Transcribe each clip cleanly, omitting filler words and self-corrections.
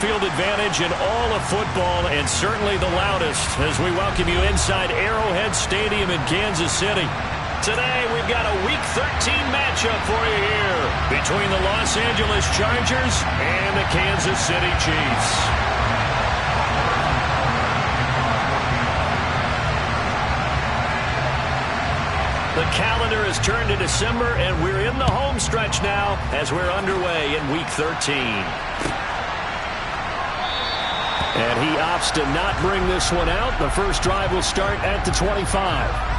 Field advantage in all of football, and certainly the loudest as we welcome you inside Arrowhead Stadium in Kansas City. Today we've got a Week 13 matchup for you here between the Los Angeles Chargers and the Kansas City Chiefs. The calendar has turned to December, and we're in the home stretch now as we're underway in Week 13. And he opts to not bring this one out. The first drive will start at the 25.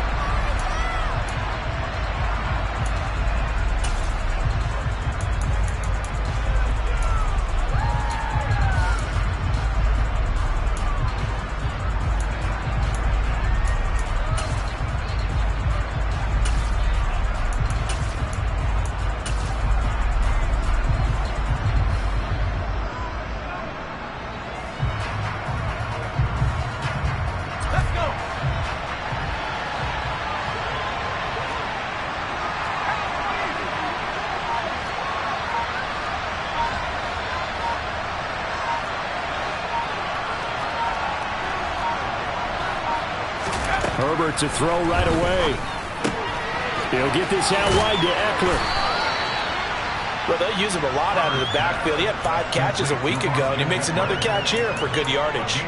Herbert to throw right away. He'll get this out wide to Eckler. Well, they use him a lot out of the backfield. He had 5 catches a week ago, and he makes another catch here for good yardage.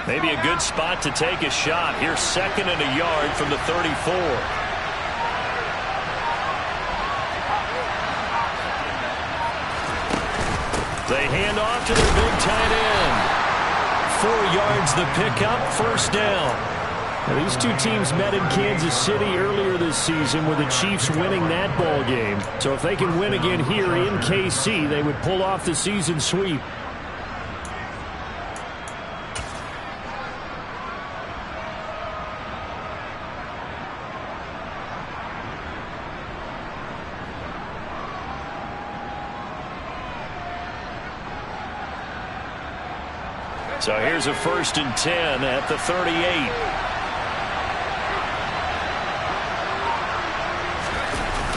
Maybe a good spot to take a shot. Here's 2nd and a yard from the 34. They hand off to their big tight end. 4 yards the pickup, first down. Now, these two teams met in Kansas City earlier this season with the Chiefs winning that ball game. So if they can win again here in KC, they would pull off the season sweep. So here's a 1st and 10 at the 38.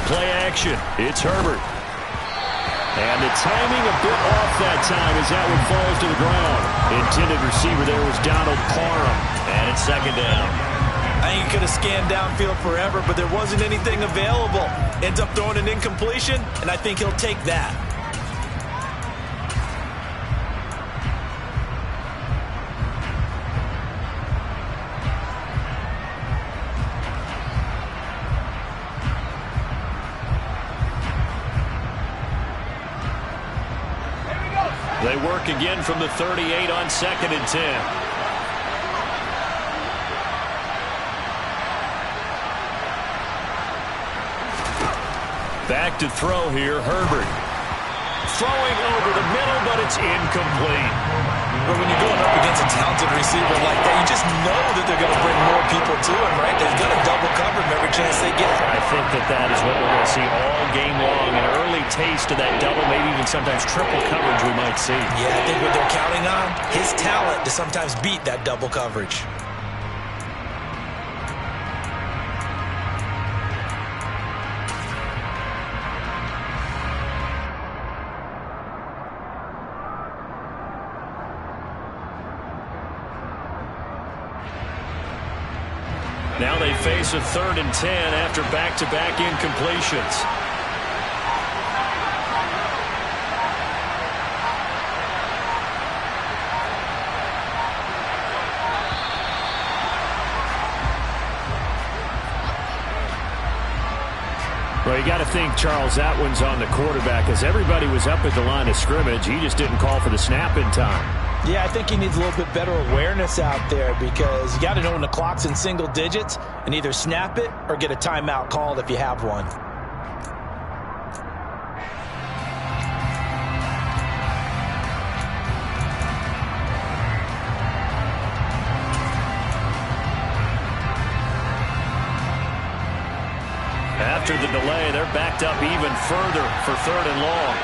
Play action. It's Herbert. And the timing a bit off that time as that one falls to the ground. Intended receiver there was Donald Parham. And it's 2nd down. I think he could have scanned downfield forever, but there wasn't anything available. Ends up throwing an incompletion, and I think he'll take that. They work again from the 38 on 2nd and 10. Back to throw here, Herbert. Throwing over the middle, but it's incomplete. But when you're going up against a talented receiver like that, you just know that they're going to bring more people to him, right? They're going to double cover him every chance they get. I think that is what we're going to see all game long. An early taste of that double, maybe even sometimes triple coverage we might see. Yeah, I think what they're counting on, his talent to sometimes beat that double coverage. Now they face a 3rd and 10 after back-to-back incompletions. Well, you got to think, Charles, that one's on the quarterback as everybody was up at the line of scrimmage. He just didn't call for the snap in time. Yeah, I think he needs a little bit better awareness out there because you got to know when the clock's in single digits and either snap it or get a timeout called if you have one. after the delay. They're backed up even further for 3rd and long.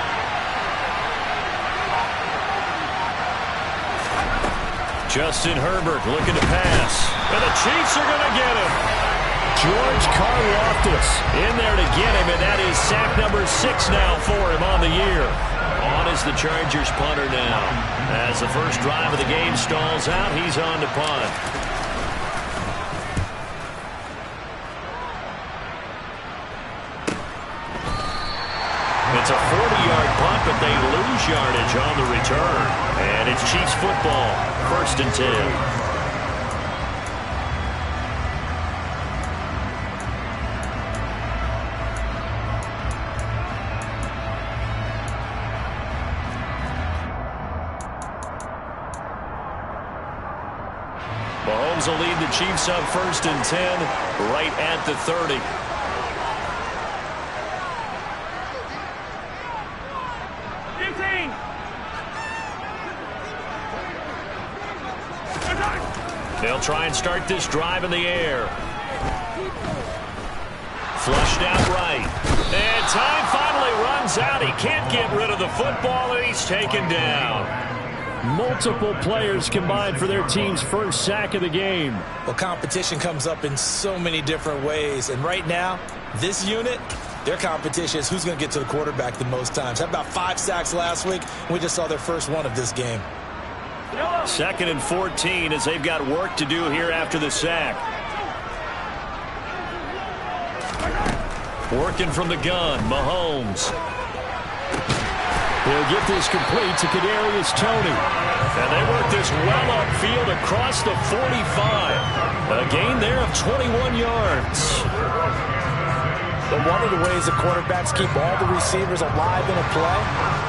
Justin Herbert looking to pass. And the Chiefs are going to get him. George Karlaftis in there to get him, and that is sack number 6 now for him on the year. On is the Chargers punter now. As the first drive of the game stalls out, he's on to punt. It's a 40-yard punt, but they lose yardage on the return. And it's Chiefs football, 1st and 10. Mahomes will lead the Chiefs up 1st and 10, right at the 30. They'll try and start this drive in the air. Flushed out right. And time finally runs out. He can't get rid of the football, and he's taken down. Multiple players combined for their team's first sack of the game. Well, competition comes up in so many different ways. And right now, this unit, their competition is who's going to get to the quarterback the most times. How about 5 sacks last week? We just saw their first one of this game. 2nd and 14 as they've got work to do here after the sack. Working from the gun, Mahomes. He'll get this complete to Kadarius Toney. And they work this well upfield across the 45. A gain there of 21 yards. But one of the ways the quarterbacks keep all the receivers alive in a play,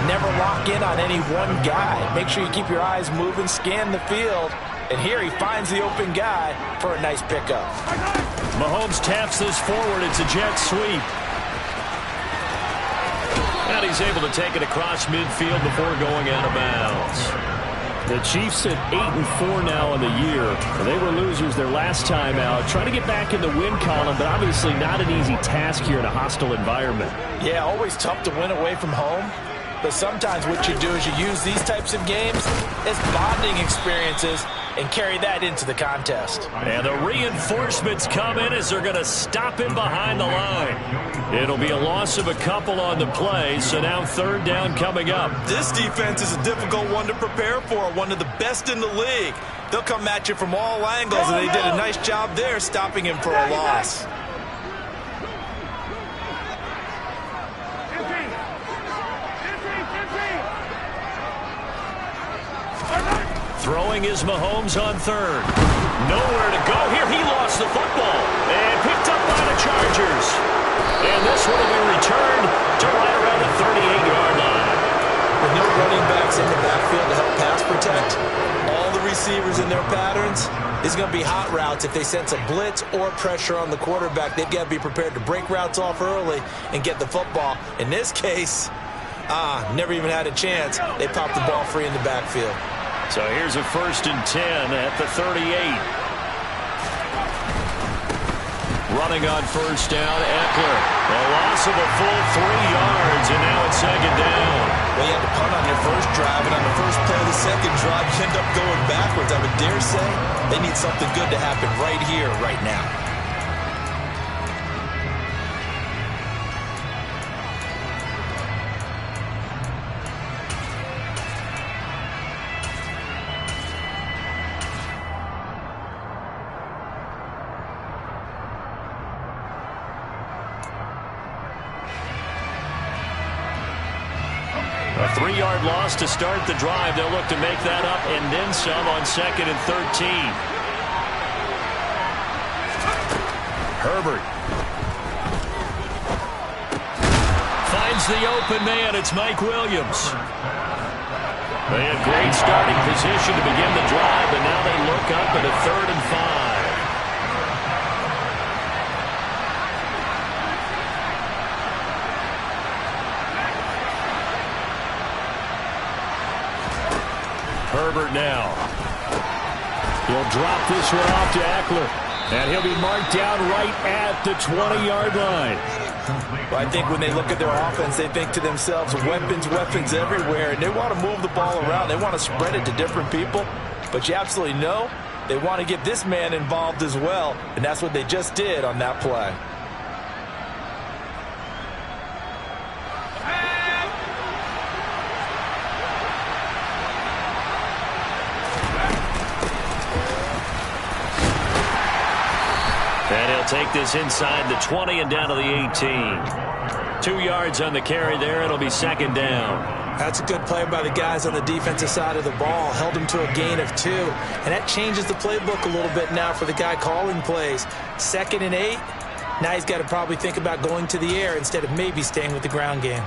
never lock in on any one guy. Make sure you keep your eyes moving, scan the field. And here he finds the open guy for a nice pickup. Mahomes taps this forward. It's a jet sweep. And he's able to take it across midfield before going out of bounds. The Chiefs at 8-4 now in the year. They were losers their last time out. Trying to get back in the win column, but obviously not an easy task here in a hostile environment. Yeah, always tough to win away from home. But sometimes what you do is you use these types of games as bonding experiences and carry that into the contest. And the reinforcements come in as they're going to stop him behind the line. It'll be a loss of a couple on the play, so now 3rd down coming up. This defense is a difficult one to prepare for, one of the best in the league. They'll come at you from all angles, and they did a nice job there stopping him for a loss. Throwing is Mahomes on 3rd. Nowhere to go here. He lost the football and picked up by the Chargers. And this one will be returned to right around the 38-yard line. With no running backs in the backfield to help pass protect, all the receivers in their patterns, it's going to be hot routes. If they sense a blitz or pressure on the quarterback, they've got to be prepared to break routes off early and get the football. In this case, never even had a chance. They popped the ball free in the backfield. So here's a 1st and 10 at the 38. Running on 1st down, Eckler. A loss of a full 3 yards, and now it's 2nd down. Well, you had to punt on your first drive, and on the first play of the second drive, you end up going backwards. I would dare say they need something good to happen right here, right now. A 3-yard loss to start the drive. They'll look to make that up and then some on 2nd and 13. Herbert finds the open man. It's Mike Williams. They had great starting position to begin the drive, and now they look up at a 3rd and 5. Herbert now. He'll drop this one off to Eckler. And he'll be marked down right at the 20-yard line. Well, I think when they look at their offense, they think to themselves, weapons, weapons everywhere, and they want to move the ball around. They want to spread it to different people, but you absolutely know they want to get this man involved as well, and that's what they just did on that play. And he'll take this inside the 20 and down to the 18. 2 yards on the carry there. It'll be second down. That's a good play by the guys on the defensive side of the ball. Held him to a gain of 2. And that changes the playbook a little bit now for the guy calling plays. 2nd and 8. Now he's got to probably think about going to the air instead of maybe staying with the ground game.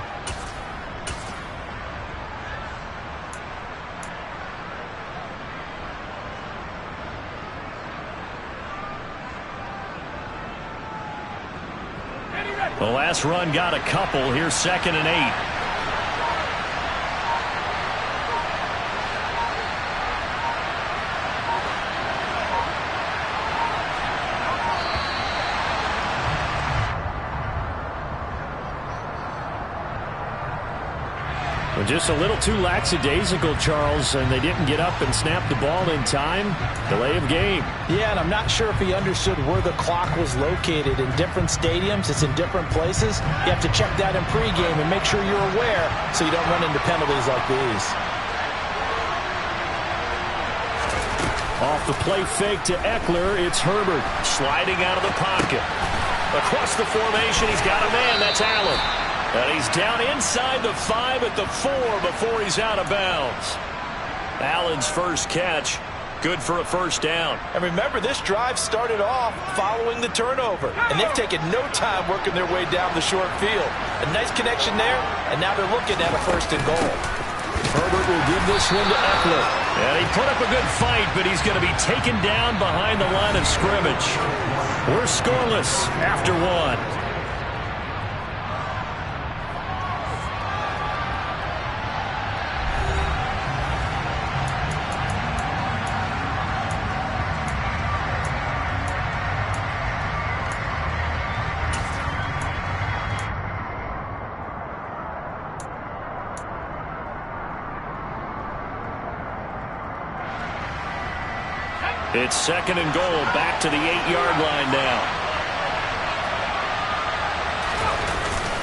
The last run got a couple. Here's 2nd and 8. Well, just a little too lackadaisical, Charles, and they didn't get up and snap the ball in time. Delay of game. Yeah, and I'm not sure if he understood where the clock was located. In different stadiums, it's in different places. You have to check that in pregame and make sure you're aware so you don't run into penalties like these. Off the play fake to Eckler, it's Herbert sliding out of the pocket. Across the formation, he's got a man. That's Allen. And he's down inside the 5 at the 4 before he's out of bounds. Allen's first catch, good for a first down. And remember, this drive started off following the turnover. And they've taken no time working their way down the short field. A nice connection there, and now they're looking at a 1st and goal. Herbert will give this one to Eckler. And he put up a good fight, but he's going to be taken down behind the line of scrimmage. We're scoreless after 1. It's 2nd and goal, back to the 8-yard line now.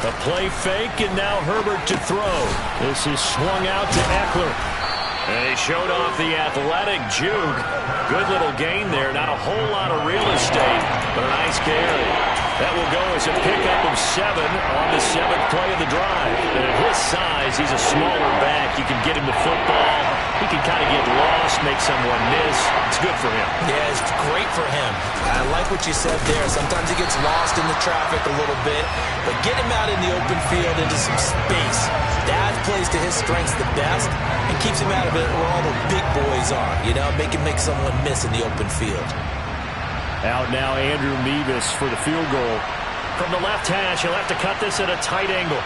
A play fake, and now Herbert to throw. This is swung out to Eckler. And he showed off the athletic juke. Good little gain there. Not a whole lot of real estate, but a nice carry. That will go as a pickup of 7 on the 7th play of the drive. And at his size, he's a smaller back. You can get him the football. He can kind of get lost, make someone miss. It's good for him. Yeah, it's great for him. I like what you said there. Sometimes he gets lost in the traffic a little bit, but get him out in the open field into some space. That plays to his strengths the best and keeps him out of it where all the big boys are. You know, make someone miss in the open field. Out now, Andrew Mevis for the field goal. From the left hash, he'll have to cut this at a tight angle.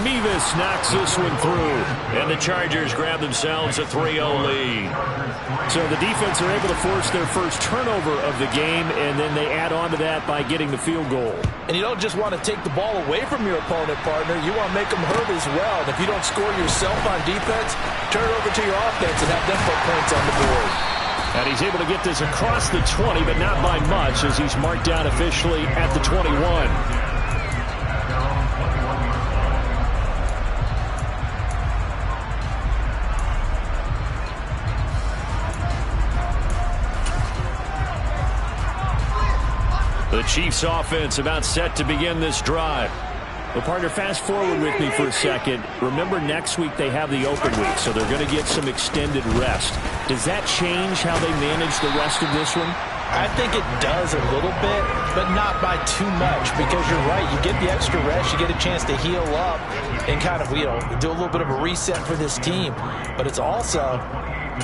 Mevis knocks this one through, and the Chargers grab themselves a 3-0 lead. So the defense are able to force their first turnover of the game, and then they add on to that by getting the field goal. And you don't just want to take the ball away from your opponent, partner. You want to make them hurt as well. And if you don't score yourself on defense, turn it over to your offense and have them put points on the board. And he's able to get this across the 20, but not by much, as he's marked down officially at the 21. The Chiefs offense about set to begin this drive. Well, partner, fast forward with me for a second. Remember, next week they have the open week, so they're going to get some extended rest. Does that change how they manage the rest of this one? I think it does a little bit, but not by too much, because you're right. You get the extra rest, you get a chance to heal up and kind of, do a little bit of a reset for this team. But it's also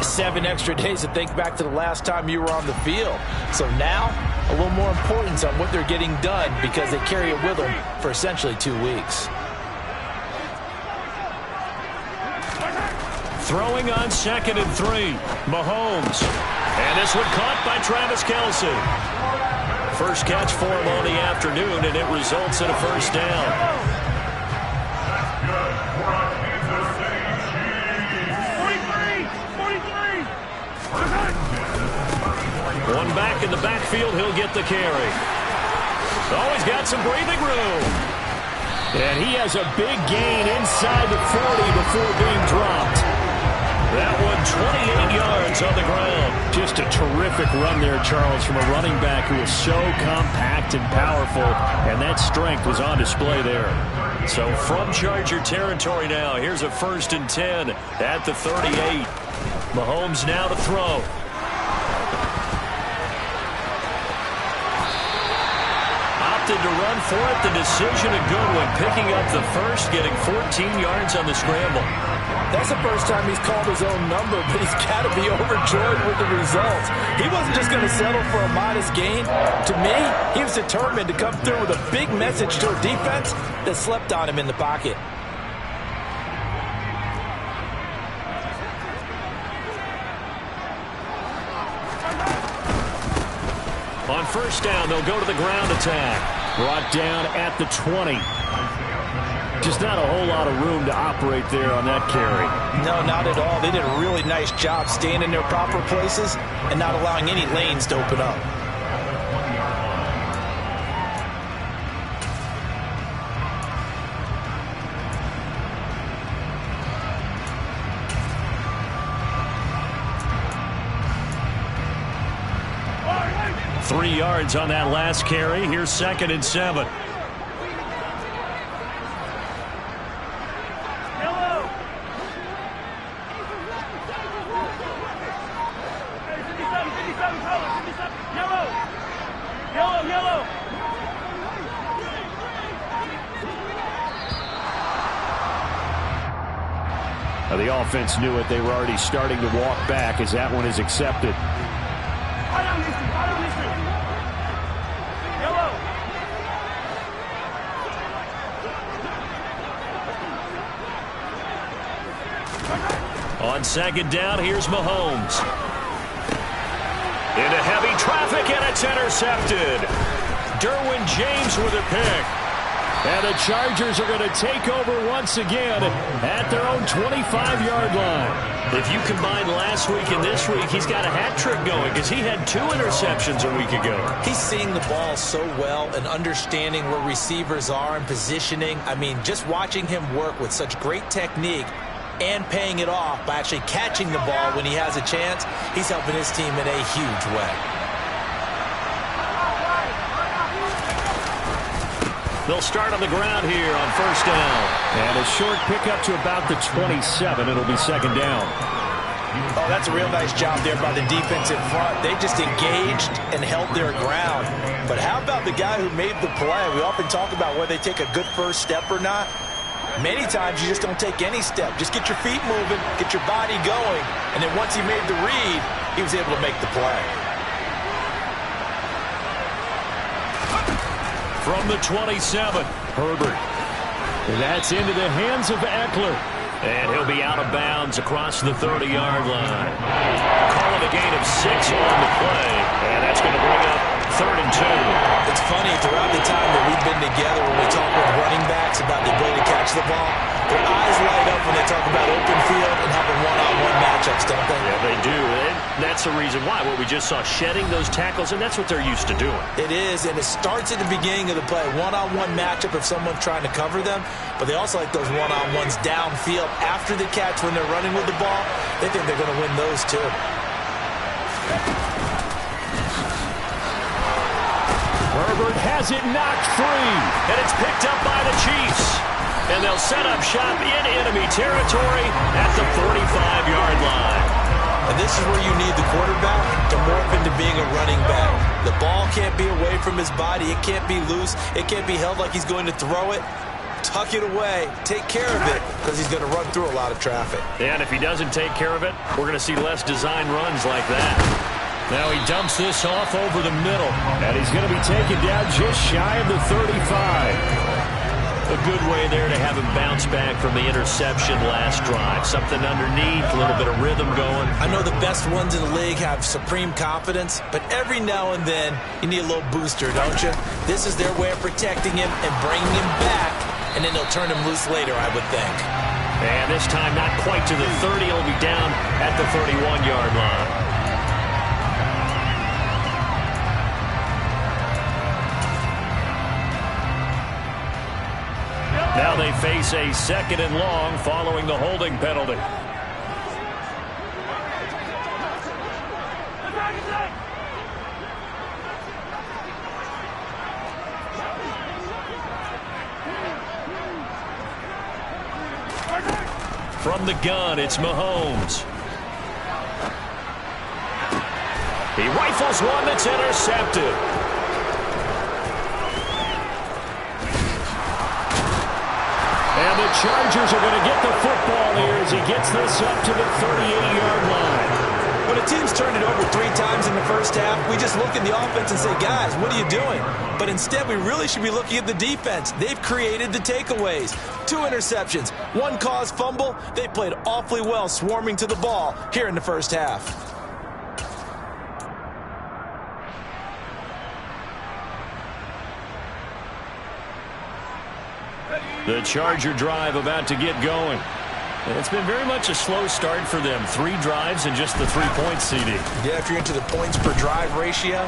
7 extra days to think back to the last time you were on the field. So now, a little more importance on what they're getting done because they carry it with them for essentially 2 weeks. Throwing on 2nd and 3. Mahomes. And this one caught by Travis Kelce. First catch for him on the afternoon, and it results in a first down. One back in the backfield, he'll get the carry. Oh, he's got some breathing room. And he has a big gain inside the 40 before being dropped. That one 28 yards on the ground. Just a terrific run there, Charles, from a running back who is so compact and powerful, and that strength was on display there. So from Charger territory now, here's a 1st and 10 at the 38. Mahomes now to throw. Opted to run for it. The decision a good one. Picking up the first, getting 14 yards on the scramble. That's the first time he's called his own number, but he's got to be overjoyed with the results. He wasn't just going to settle for a modest gain. To me, he was determined to come through with a big message to a defense that slept on him in the pocket. On first down, they'll go to the ground attack. Brought down at the 20. Just not a whole lot of room to operate there on that carry. No, not at all. They did a really nice job staying in their proper places and not allowing any lanes to open up. Three yards on that last carry. Here's 2nd and 7. Now the offense knew it. They were already starting to walk back as that one is accepted. On 2nd down, here's Mahomes. Into heavy traffic, and it's intercepted. Derwin James with a pick. And the Chargers are going to take over once again at their own 25-yard line. If you combine last week and this week, he's got a hat trick going because he had 2 interceptions a week ago. He's seeing the ball so well and understanding where receivers are and positioning. I mean, just watching him work with such great technique and paying it off by actually catching the ball when he has a chance, he's helping his team in a huge way. They'll start on the ground here on first down. And a short pickup to about the 27. It'll be 2nd down. Oh, that's a real nice job there by the defense in front. They just engaged and held their ground. But how about the guy who made the play? We often talk about whether they take a good first step or not. Many times you just don't take any step. Just get your feet moving, get your body going, and then once he made the read, he was able to make the play. From the 27, Herbert. That's into the hands of Eckler. And he'll be out of bounds across the 30-yard line. Call it a gain of 6 on the play, and that's going to bring up 3rd and 2. It's funny, throughout the time that we've been together, when we talk with running backs about the ability to catch the ball, their eyes light up when they talk about open field and having one-on-one matchups, don't they? Yeah, they do. And that's the reason why. What we just saw, shedding those tackles, and that's what they're used to doing. It is, and it starts at the beginning of the play. One-on-one matchup if someone's trying to cover them, but they also like those one-on-ones downfield after the catch when they're running with the ball. They think they're going to win those too. Herbert has it knocked free, and it's picked up by the Chiefs. And they'll set up shop in enemy territory at the 45-yard line. And this is where you need the quarterback to morph into being a running back. The ball can't be away from his body. It can't be loose. It can't be held like he's going to throw it. Tuck it away. Take care of it because he's going to run through a lot of traffic. And if he doesn't take care of it, we're going to see less design runs like that. Now he dumps this off over the middle, and he's going to be taken down just shy of the 35. A good way there to have him bounce back from the interception last drive. Something underneath, a little bit of rhythm going. I know the best ones in the league have supreme confidence, but every now and then you need a little booster, don't you? This is their way of protecting him and bringing him back, and then they'll turn him loose later, I would think. And this time not quite to the 30. He'll be down at the 31-yard line. Now they face a 2nd and long following the holding penalty. From the gun, it's Mahomes. He rifles one that's intercepted. And the Chargers are going to get the football here as he gets this up to the 38-yard line. When a team's turned it over 3 times in the first half, we just look at the offense and say, guys, what are you doing? But instead, we really should be looking at the defense. They've created the takeaways. 2 interceptions, 1 caused fumble. They played awfully well swarming to the ball here in the first half. The Charger drive about to get going. And it's been very much a slow start for them. 3 drives and just the 3-point CD. Yeah, if you're into the points per drive ratio,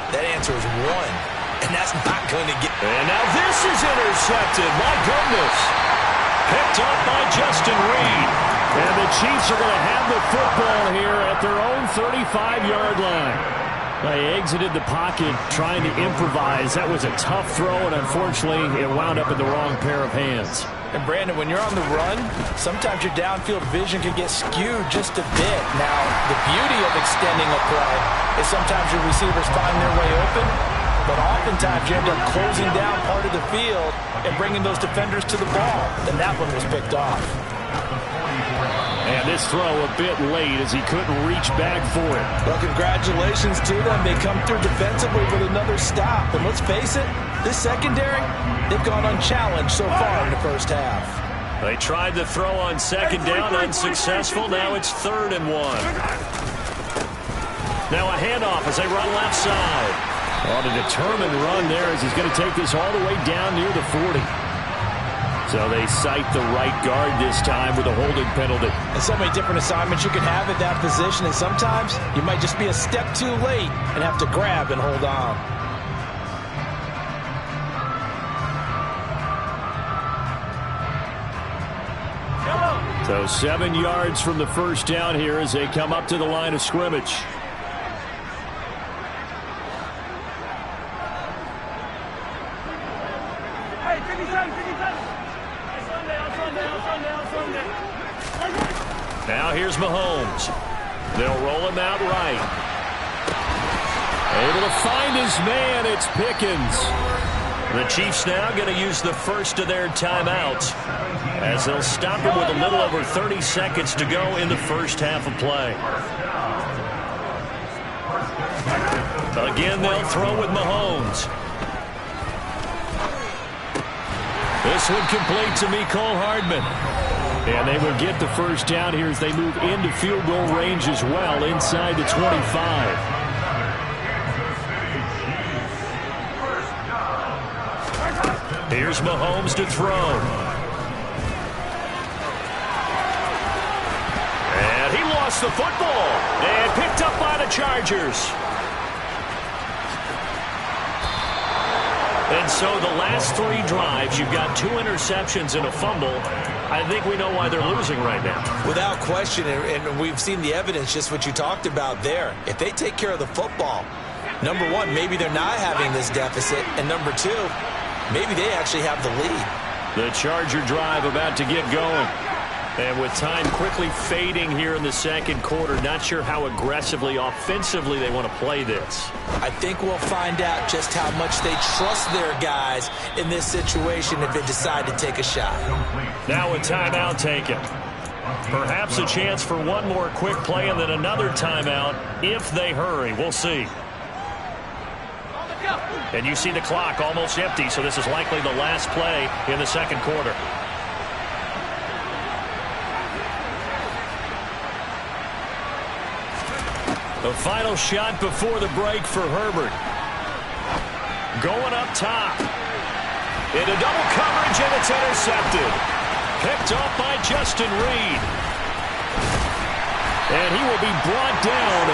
that answer is 1. And that's not going to get... And now this is intercepted. My goodness. Picked up by Justin Reed. And the Chiefs are going to have the football here at their own 35-yard line. They exited the pocket trying to improvise. That was a tough throw, and unfortunately, it wound up in the wrong pair of hands. And, Brandon, when you're on the run, sometimes your downfield vision can get skewed just a bit. Now, the beauty of extending a play is sometimes your receivers find their way open, but oftentimes you end up closing down part of the field and bringing those defenders to the ball. And that one was picked off. And this throw a bit late as he couldn't reach back for it. Well, congratulations to them. They come through defensively with another stop. And let's face it, this secondary, they've gone unchallenged so far in the first half. They tried the throw on 2nd down, unsuccessful. Now it's 3rd and 1. Now a handoff as they run left side. On a determined run there as he's going to take this all the way down near the 40. So they cite the right guard this time with a holding penalty. And so many different assignments you can have at that position, and sometimes you might just be a step too late and have to grab and hold on. So 7 yards from the first down here as they come up to the line of scrimmage. Now here's Mahomes. They'll roll him out right. Able to find his man. It's Pickens. The Chiefs now going to use the first of their timeouts as they'll stop him with a little over 30 seconds to go in the first half of play. Again, they'll throw with Mahomes. This one complete to Mecole Hardman. And they will get the first down here as they move into field goal range as well inside the 25. Here's Mahomes to throw. And he lost the football. And picked up by the Chargers. And so the last 3 drives, you've got 2 interceptions and a fumble. I think we know why they're losing right now. Without question, and we've seen the evidence, just what you talked about there. If they take care of the football, number 1, maybe they're not having this deficit. And number 2, maybe they actually have the lead. The Charger drive about to get going. And with time quickly fading here in the second quarter, not sure how aggressively, offensively they want to play this. I think we'll find out just how much they trust their guys in this situation if they decide to take a shot. Now a timeout taken. Perhaps a chance for one more quick play and then another timeout if they hurry. We'll see. And you see the clock almost empty, so this is likely the last play in the second quarter. The final shot before the break for Herbert. Going up top. Into double coverage, and it's intercepted. Picked off by Justin Reed. And he will be brought down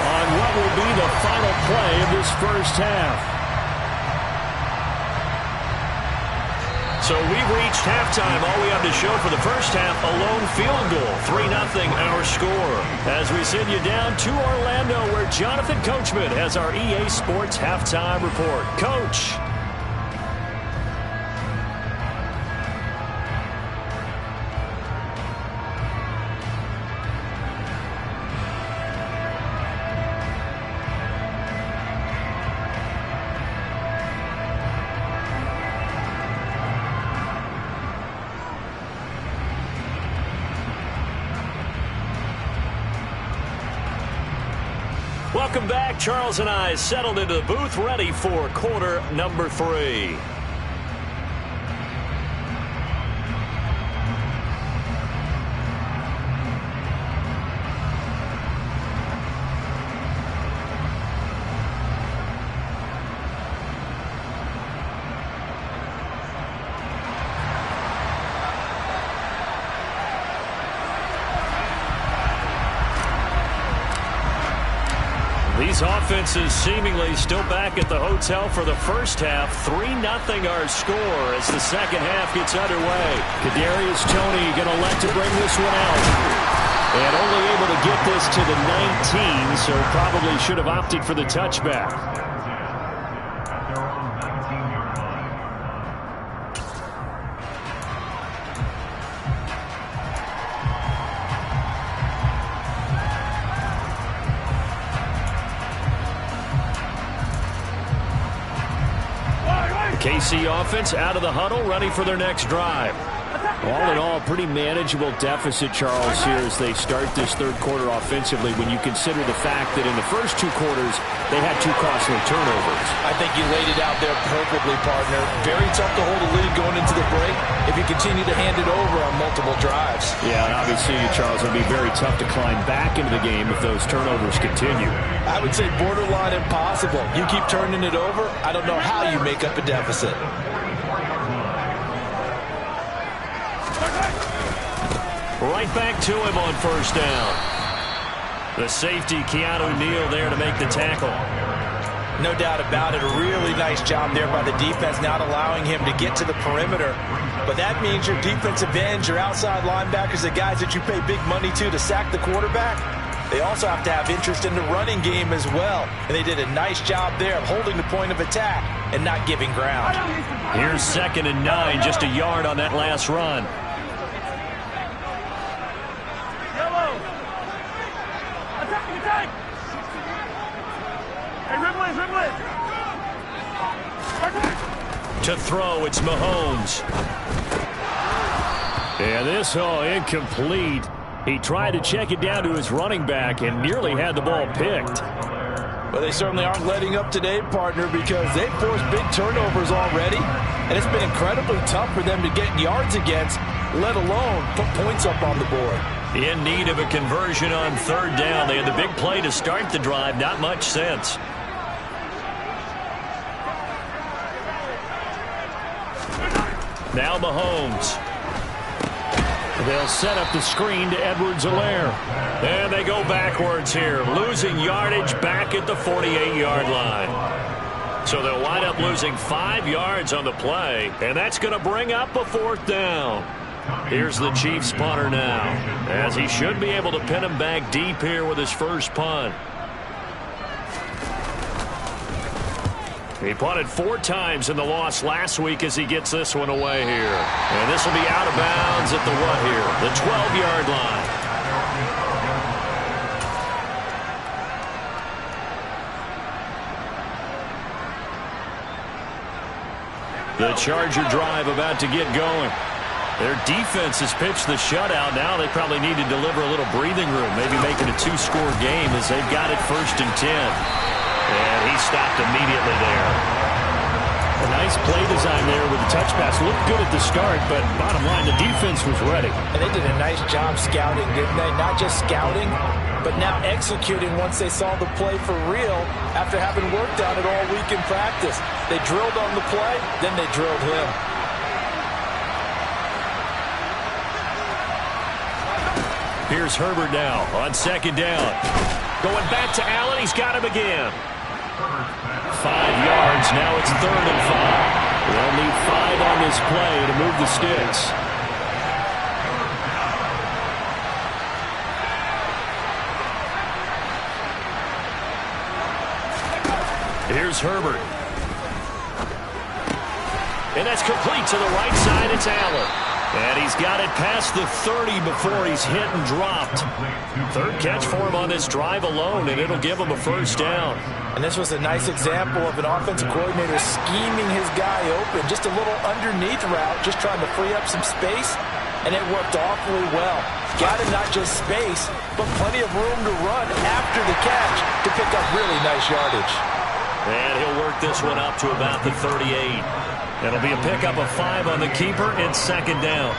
on what will be the final play of this first half. So we've reached halftime. All we have to show for the first half, a lone field goal. 3-0 our score. As we send you down to Orlando, where Jonathan Coachman has our EA Sports halftime report. Coach. Welcome back. Charles and I settled into the booth, ready for quarter number 3. These offenses seemingly still back at the hotel for the first half. 3-0 our score as the second half gets underway. Kadarius Toney going to elect to bring this one out. And only able to get this to the 19, so probably should have opted for the touchback. KC offense out of the huddle, ready for their next drive. All in all, pretty manageable deficit, Charles, here as they start this third quarter offensively when you consider the fact that in the first 2 quarters, they had 2 costly turnovers. I think you laid it out there perfectly, partner. Very tough to hold a lead going into the break if you continue to hand it over on multiple drives. Yeah, and obviously, Charles, it would be very tough to climb back into the game if those turnovers continue. I would say borderline impossible. You keep turning it over, I don't know how you make up a deficit. Right back to him on first down. The safety, Keanu Neal, there to make the tackle. No doubt about it. A really nice job there by the defense, not allowing him to get to the perimeter. But that means your defensive ends, your outside linebackers, the guys that you pay big money to sack the quarterback, they also have to have interest in the running game as well. And they did a nice job there of holding the point of attack and not giving ground. Here's 2nd and 9, just a yard on that last run. To throw, it's Mahomes. And this, incomplete. He tried to check it down to his running back and nearly had the ball picked. Well, they certainly aren't letting up today, partner, because they've forced big turnovers already, and it's been incredibly tough for them to get yards against, let alone put points up on the board. In need of a conversion on 3rd down. They had the big play to start the drive. Not much sense. Now Mahomes. They'll set up the screen to Edwards-Helaire. And they go backwards here, losing yardage back at the 48-yard line. So they'll wind up losing 5 yards on the play, and that's going to bring up a 4th down. Here's the Chiefs punter now, as he should be able to pin him back deep here with his first punt. He punted 4 times in the loss last week as he gets this one away here. And this will be out of bounds at the what here? The 12-yard line. The Charger drive about to get going. Their defense has pitched the shutout. Now they probably need to deliver a little breathing room, maybe make it a 2-score game as they've got it 1st and 10. And he stopped immediately there. A nice play design there with the touch pass. Looked good at the start, but bottom line, the defense was ready. And they did a nice job scouting, didn't they? Not just scouting, but now executing once they saw the play for real after having worked on it all week in practice. They drilled on the play, then they drilled him. Here's Herbert now on second down. Going back to Allen. He's got him again. 5 yards. Now it's 3rd and 5. They'll need 5 on this play to move the sticks. Here's Herbert. And that's complete to the right side. It's Allen. And he's got it past the 30 before he's hit and dropped. 3rd catch for him on this drive alone, and it'll give him a 1st down. And this was a nice example of an offensive coordinator scheming his guy open. Just a little underneath route, just trying to free up some space, and it worked awfully well. Got him not just space, but plenty of room to run after the catch to pick up really nice yardage. And he'll work this one up to about the 38. It'll be a pickup of 5 on the keeper. It's 2nd down.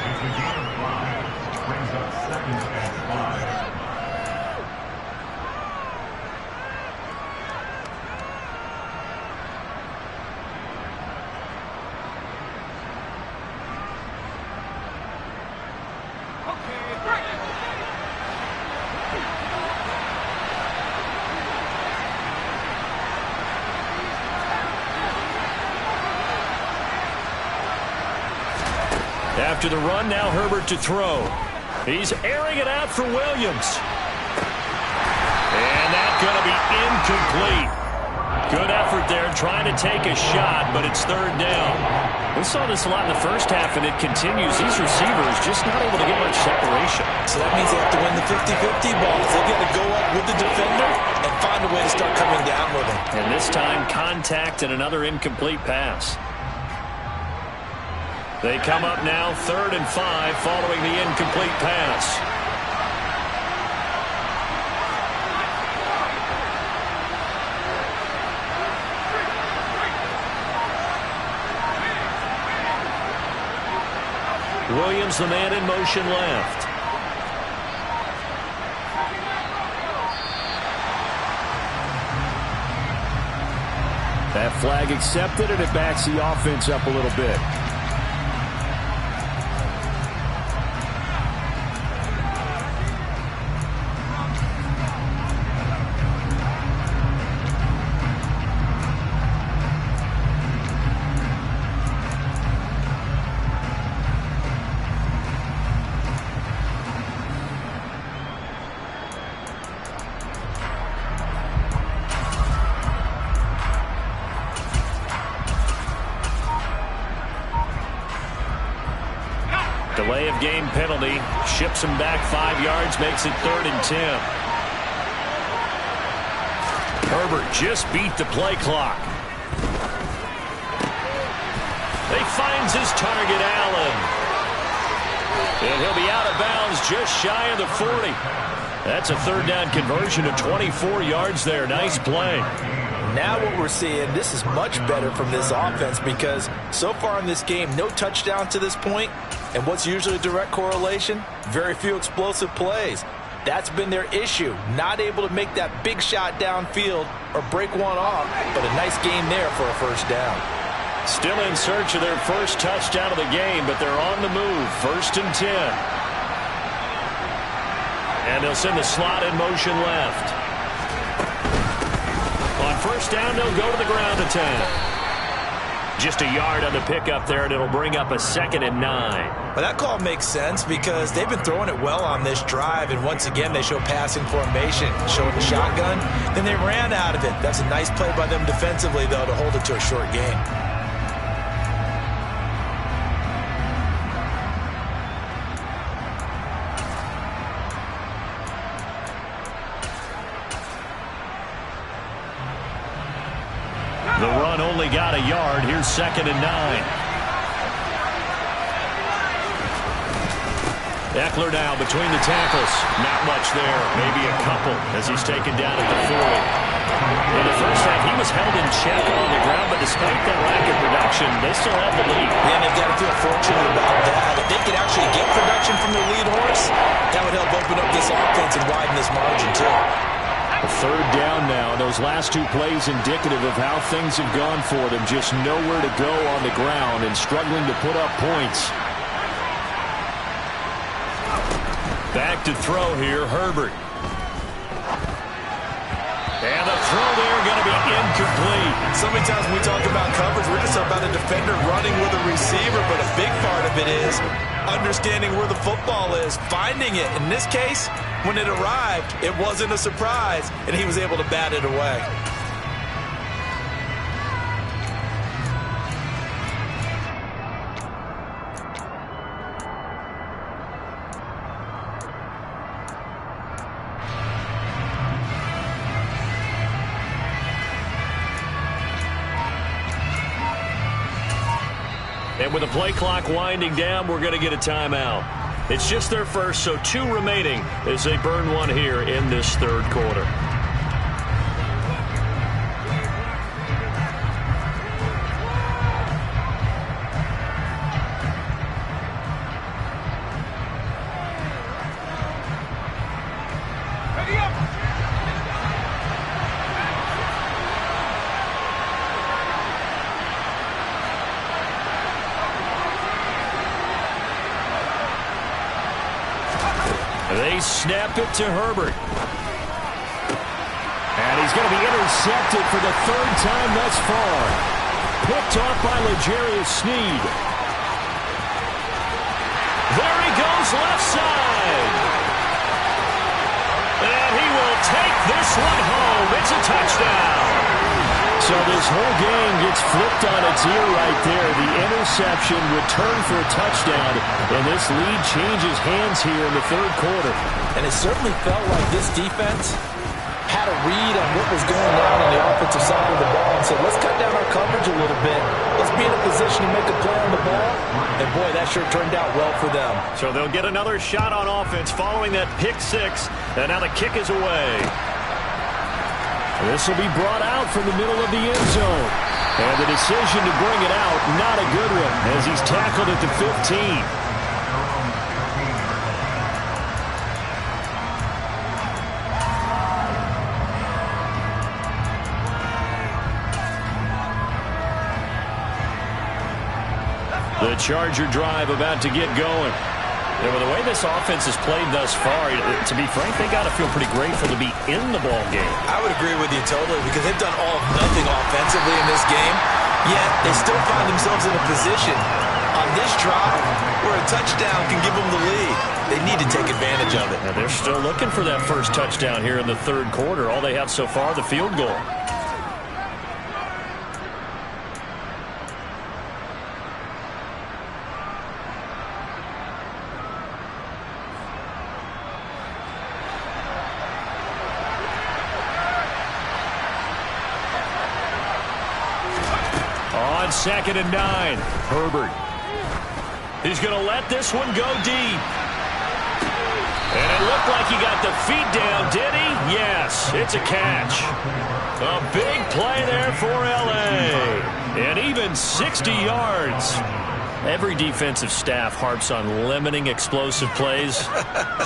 After the run, now Herbert to throw. He's airing it out for Williams. And that's going to be incomplete. Good effort there trying to take a shot, but it's 3rd down. We saw this a lot in the first half, and it continues. These receivers just not able to get much separation. So that means they have to win the 50-50 balls. They've got to go up with the defender and find a way to start coming down with him. And this time, contact and another incomplete pass. They come up now 3rd and 5 following the incomplete pass. Williams, the man in motion left. That flag accepted, and it backs the offense up a little bit. Delay of game penalty. Ships him back 5 yards. Makes it 3rd and 10. Herbert just beat the play clock. He finds his target, Allen. And he'll be out of bounds just shy of the 40. That's a 3rd down conversion of 24 yards there. Nice play. Now what we're seeing, this is much better from this offense because so far in this game, no touchdown to this point. And what's usually a direct correlation? Very few explosive plays. That's been their issue. Not able to make that big shot downfield or break one off, but a nice game there for a 1st down. Still in search of their first touchdown of the game, but they're on the move. 1st and 10. And they'll send the slot in motion left. On 1st down, they'll go to the ground attack. Just a yard on the pickup there, and it'll bring up a 2nd and 9. Well, that call makes sense because they've been throwing it well on this drive, and once again, they show passing formation, showing the shotgun. Then they ran out of it. That's a nice play by them defensively, though, to hold it to a short game. The run only got a yard. Here's 2nd and 9. Eckler now between the tackles. Not much there. Maybe a couple as he's taken down at the 40. In the first half, he was held in check on the ground, but despite that lack of production, they still have the lead. Yeah, and they've got to feel fortunate about that. If they could actually get production from their lead horse, that would help open up this offense and widen this margin, too. A third down now. Those last two plays indicative of how things have gone for them. Just nowhere to go on the ground and struggling to put up points. Back to throw here, Herbert. And the throw there going to be incomplete. So many times when we talk about coverage, we're just about a defender running with a receiver, but a big part of it is understanding where the football is, finding it. In this case, when it arrived, it wasn't a surprise, and he was able to bat it away. And with the play clock winding down, we're going to get a timeout. It's just their first, so 2 remaining as they burn one here in this third quarter. They snap it to Herbert. And he's going to be intercepted for the 3rd time thus far. Picked off by L'Jarius Sneed. There he goes left side. And he will take this one home. It's a touchdown. So this whole game gets flipped on its ear right there. The interception returned for a touchdown, and this lead changes hands here in the third quarter. And it certainly felt like this defense had a read on what was going on the offensive side of the ball and said, let's cut down our coverage a little bit. Let's be in a position to make a play on the ball. And, boy, that sure turned out well for them. So they'll get another shot on offense following that pick 6, and now the kick is away. This will be brought out from the middle of the end zone. And the decision to bring it out, not a good one, as he's tackled at the 15. The Charger drive about to get going. And with the way this offense has played thus far, to be frank, they got to feel pretty grateful to be in the ball game. I would agree with you totally because they've done all of nothing offensively in this game, yet they still find themselves in a position on this drive where a touchdown can give them the lead. They need to take advantage of it. Now they're still looking for that first touchdown here in the third quarter. All they have so far, the field goal. On 2nd and 9, Herbert. He's going to let this one go deep. And it looked like he got the feet down, did he? Yes, it's a catch. A big play there for L.A. And even 60 yards. Every defensive staff harps on limiting explosive plays.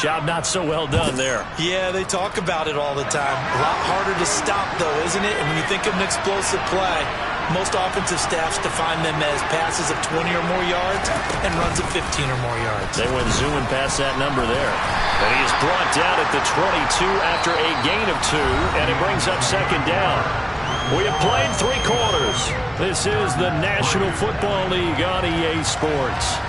Job not so well done there. Yeah, they talk about it all the time. A lot harder to stop, though, isn't it? And when you think of an explosive play, most offensive staffs define them as passes of 20 or more yards and runs of 15 or more yards. They went zooming past that number there. And he is brought down at the 22 after a gain of 2, and it brings up 2nd down. We have played 3 quarters. This is the National Football League on EA Sports.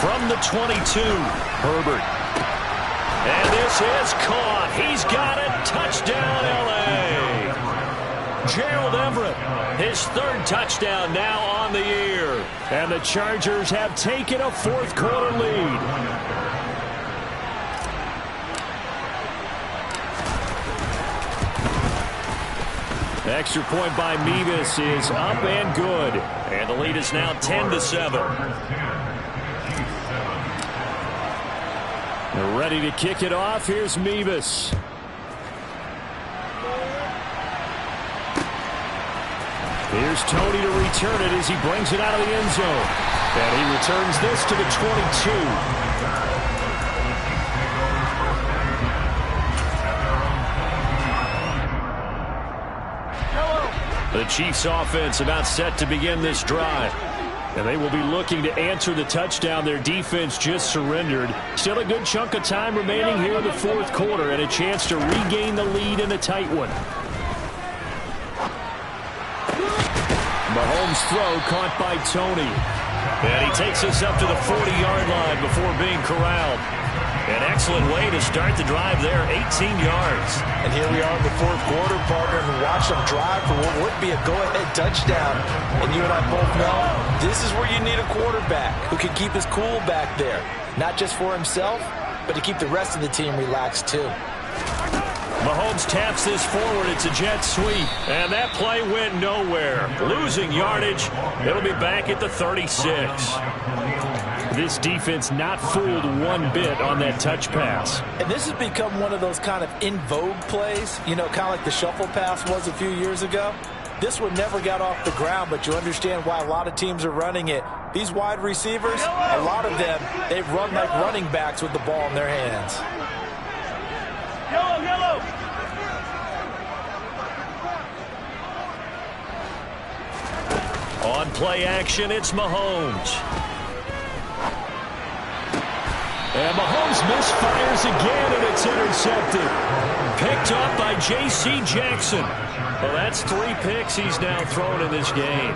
from the 22. Herbert. And this is caught. He's got it. Touchdown, L.A. Gerald Everett, his third touchdown now on the year. And the Chargers have taken a fourth-quarter lead. Extra point by Mevis is up and good. And the lead is now 10-7. They're ready to kick it off. Here's Mevis. Here's Tony to return it as he brings it out of the end zone. And he returns this to the 22. The Chiefs offense about set to begin this drive. And they will be looking to answer the touchdown their defense just surrendered. Still a good chunk of time remaining here in the fourth quarter and a chance to regain the lead in a tight one. Mahomes' throw caught by Tony. And he takes us up to the 40-yard line before being corralled. An excellent way to start the drive there, 18 yards. And here we are in the fourth quarter, partner, and watch them drive for what would be a go-ahead touchdown. And you and I both know this is where you need a quarterback who can keep his cool back there. Not just for himself, but to keep the rest of the team relaxed too. Mahomes taps this forward. It's a jet sweep. And that play went nowhere. Losing yardage. It'll be back at the 36. This defense not fooled one bit on that touch pass. And this has become one of those kind of in vogue plays, you know, kind of like the shuffle pass was a few years ago. This one never got off the ground, but you understand why a lot of teams are running it. These wide receivers, a lot of them, they run like running backs with the ball in their hands. Yellow. On play action, it's Mahomes. And Mahomes misfires again, and it's intercepted. Picked up by J.C. Jackson. Well, that's 3 picks he's now thrown in this game.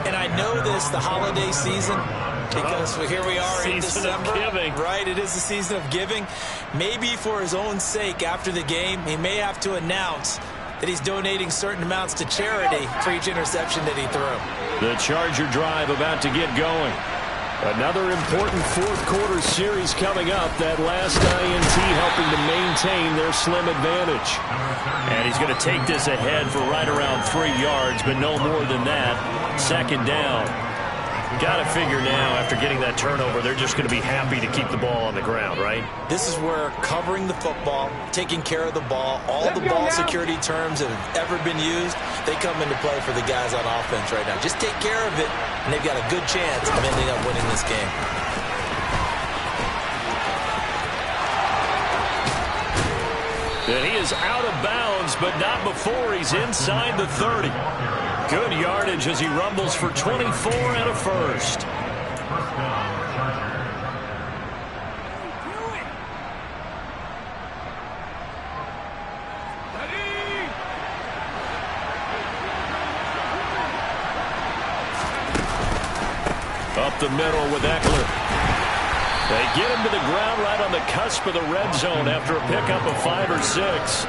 And I know this, the holiday season, because here we are in December. Giving. Right, it is the season of giving. Maybe for his own sake, after the game, he may have to announce that he's donating certain amounts to charity for each interception that he threw. The Charger drive about to get going. Another important fourth-quarter series coming up. That last INT helping to maintain their slim advantage. And he's going to take this ahead for right around 3 yards, but no more than that. Second down. Got to figure now, after getting that turnover, they're just going to be happy to keep the ball on the ground, right? This is where covering the football, taking care of the ball, all the ball security terms that have ever been used, they come into play for the guys on offense right now. Just take care of it, and they've got a good chance of ending up winning this game. And he is out of bounds, but not before he's inside the 30. Good yardage as he rumbles for 24 and a first. Up the middle with Eckler. They get him to the ground right on the cusp of the red zone after a pickup of 5 or 6.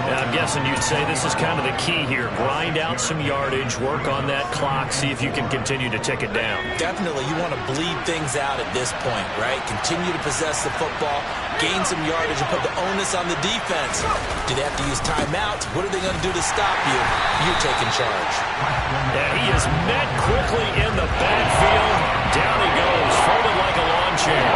And I'm guessing you'd say this is kind of the key here. Grind out some yardage, work on that clock, see if you can continue to tick it down. Definitely, you want to bleed things out at this point, right? Continue to possess the football, gain some yardage, and put the onus on the defense. Do they have to use timeouts? What are they going to do to stop you? You're taking charge. And he is met quickly in the backfield. Down he goes, folded like a lawn chair.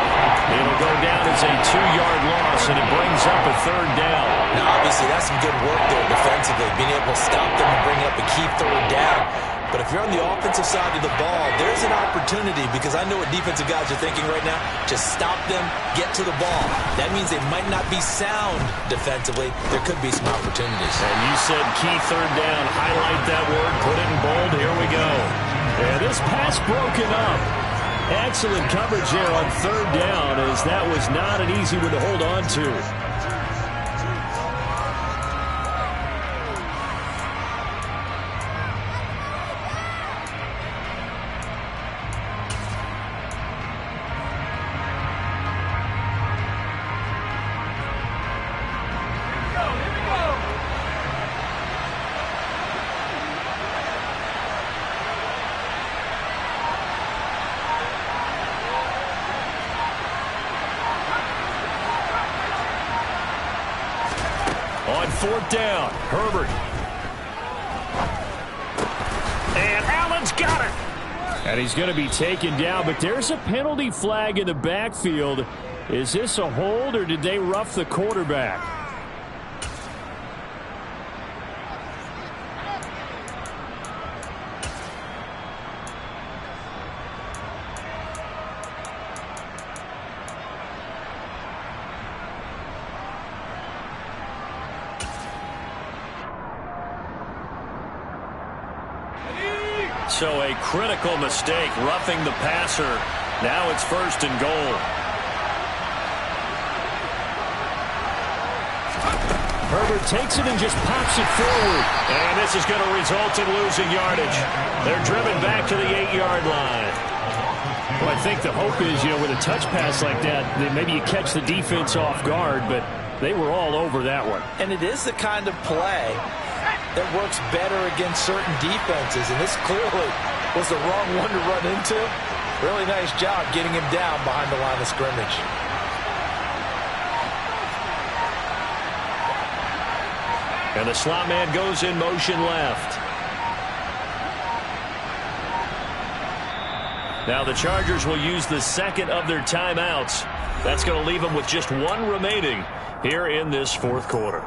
It'll go down as a 2-yard loss, and it brings up a 3rd down. Now, obviously, that's some good work there defensively, being able to stop them and bring up a key 3rd down. But if you're on the offensive side of the ball, there's an opportunity, because I know what defensive guys are thinking right now. Just stop them, get to the ball. That means they might not be sound defensively. There could be some opportunities. And you said key 3rd down. Highlight that word, put it in bold. Here we go. And this pass broken up. Excellent coverage there on 3rd down, as that was not an easy one to hold on to. On fourth down, Herbert. And Allen's got it. And he's going to be taken down, but there's a penalty flag in the backfield. Is this a hold, or did they rough the quarterback? So a critical mistake, roughing the passer. Now it's first and goal. Herbert takes it and just pops it forward. And this is going to result in losing yardage. They're driven back to the 8-yard line. Well, I think the hope is, with a touch pass like that, that maybe you catch the defense off guard, but they were all over that one. And it is the kind of play that works better against certain defenses, and this clearly was the wrong one to run into. Really nice job getting him down behind the line of scrimmage. And the slot man goes in motion left. Now the Chargers will use the second of their timeouts. That's going to leave them with just one remaining here in this fourth quarter.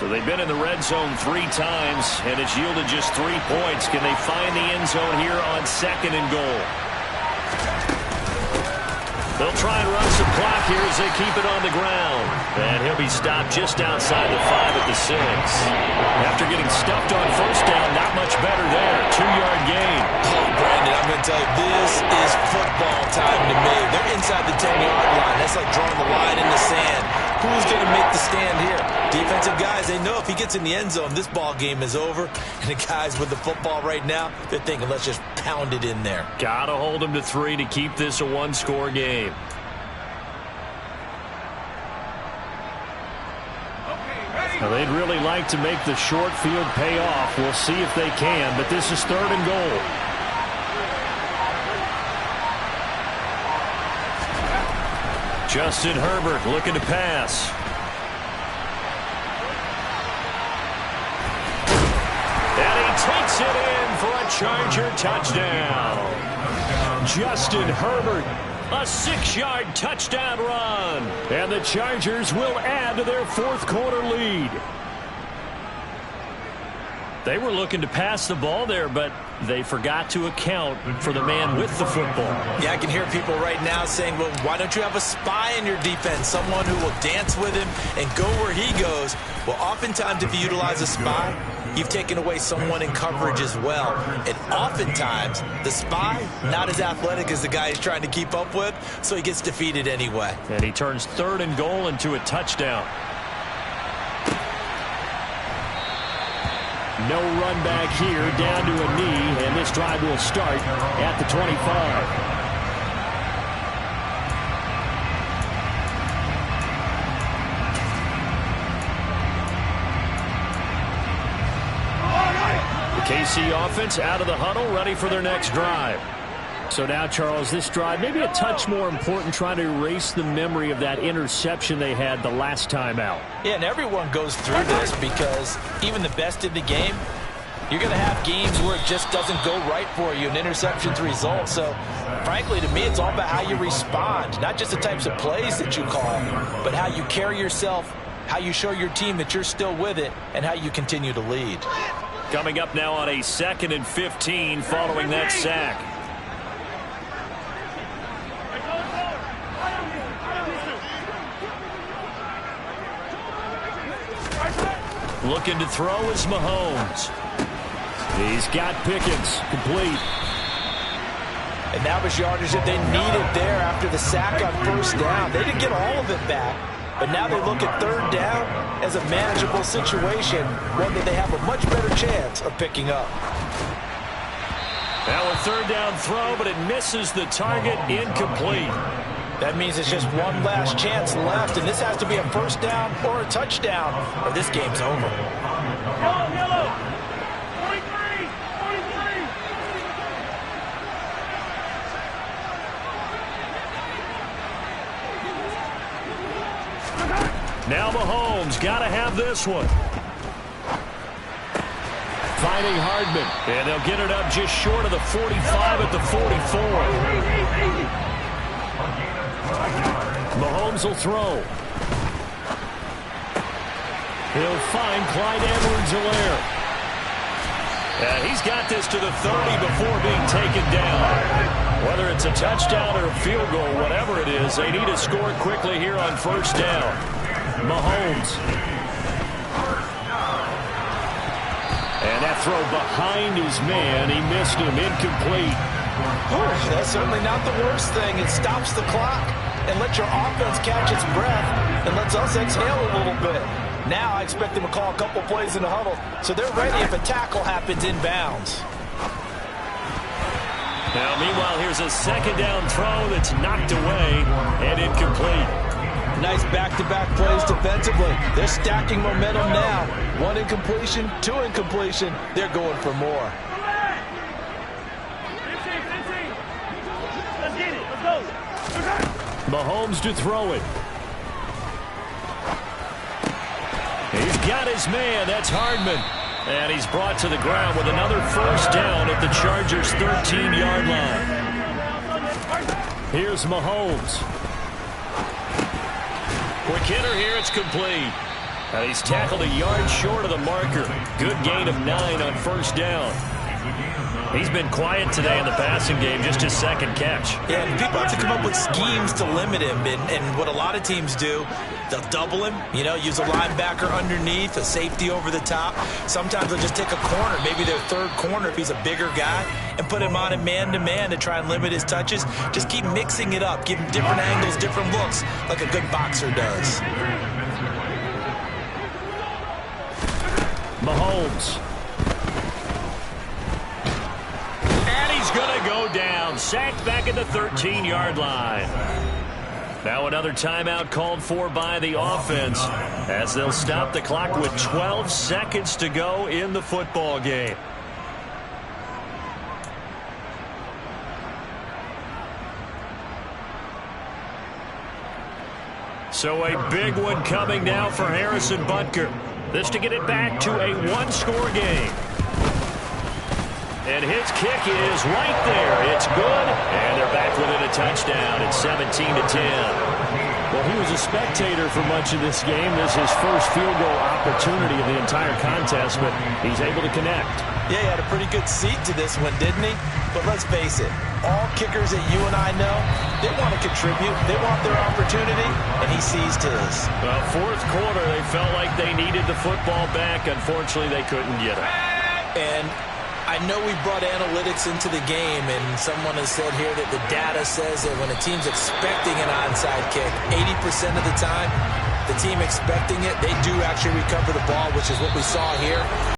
So they've been in the red zone 3 times, and it's yielded just 3 points. Can they find the end zone here on second and goal? They'll try and run some clock here as they keep it on the ground. And he'll be stopped just outside the 5 at the 6. After getting stuffed on first down, not much better there. 2-yard gain. Oh, Brandon, I'm going to tell you, this is football time to me. They're inside the 10-yard line. That's like drawing the line in the sand. Who's going to make the stand here? Defensive guys, they know if he gets in the end zone, this ball game is over. And the guys with the football right now, they're thinking, let's just pound it in there. Got to hold him to 3 to keep this a 1-score game. Now, they'd really like to make the short field pay off. We'll see if they can, but this is third and goal. Justin Herbert looking to pass. And he takes it in for a Charger touchdown. Justin Herbert, a 6-yard touchdown run. And the Chargers will add to their fourth quarter lead. They were looking to pass the ball there, but they forgot to account for the man with the football. Yeah, I can hear people right now saying, well, why don't you have a spy in your defense, someone who will dance with him and go where he goes? Well, oftentimes if you utilize a spy, you've taken away someone in coverage as well. And oftentimes, the spy, not as athletic as the guy he's trying to keep up with, so he gets defeated anyway. And he turns third and goal into a touchdown. No run back here, down to a knee, and this drive will start at the 25. The KC offense out of the huddle, ready for their next drive. So now, Charles, this drive maybe a touch more important, trying to erase the memory of that interception they had the last time out. Yeah, and everyone goes through this because even the best in the game, you're going to have games where it just doesn't go right for you, and interceptions result. So, frankly, to me, it's all about how you respond, not just the types of plays that you call, but how you carry yourself, how you show your team that you're still with it, and how you continue to lead. Coming up now on a 2nd and 15 following that sack. Looking to throw is Mahomes. He's got Pickens, complete. And that was yardage that they needed there after the sack on first down. They didn't get all of it back, but now they look at third down as a manageable situation, one that they have a much better chance of picking up. Now a third down throw, but it misses the target, incomplete. That means it's just one last chance left, and this has to be a first down or a touchdown, or this game's over. Yellow. 43. Now Mahomes got to have this one. Finding Hardman, and they'll get it up just short of the 45 at the 44. Mahomes will throw. He'll find Clyde Edwards-Helaire. He's got this to the 30 before being taken down. Whether it's a touchdown or a field goal, whatever it is, they need to score quickly here on first down. Mahomes. And that throw behind his man, he missed him, incomplete. That's certainly not the worst thing. It stops the clock and lets your offense catch its breath and lets us exhale a little bit. Now I expect them to call a couple plays in the huddle, so they're ready if a tackle happens inbounds. Now, meanwhile, here's a second down throw that's knocked away and incomplete. Nice back-to-back plays defensively. They're stacking momentum now. One incompletion, two incompletion. They're going for more. Let's get it. Let's go. Mahomes to throw it. He's got his man. That's Hardman. And he's brought to the ground with another first down at the Chargers' 13-yard line. Here's Mahomes. Quick hitter here. It's complete. And he's tackled a yard short of the marker. Good gain of 9 on first down. He's been quiet today in the passing game, just his second catch. Yeah, and people have to come up with schemes to limit him, and what a lot of teams do, they'll double him, use a linebacker underneath, a safety over the top. Sometimes they'll just take a corner, maybe their third corner if he's a bigger guy, and put him on a man-to-man to try and limit his touches. Just keep mixing it up, give him different angles, different looks, like a good boxer does. Mahomes. Going to go down. Sacked back at the 13-yard line. Now another timeout called for by the offense as they'll stop the clock with 12 seconds to go in the football game. So a big one coming now for Harrison Butker. This to get it back to a one-score game. And his kick is right there. It's good. And they're back within a touchdown. It's 17-10. Well, he was a spectator for much of this game. This is his first field goal opportunity of the entire contest, but he's able to connect. Yeah, he had a pretty good seat to this one, didn't he? But let's face it, all kickers that you and I know, they want to contribute. They want their opportunity, and he seized his. Well, fourth quarter, they felt like they needed the football back. Unfortunately, they couldn't get it. And I know we brought analytics into the game, and someone has said here that the data says that when a team's expecting an onside kick, 80% of the time, the team expecting it, they do actually recover the ball, which is what we saw here.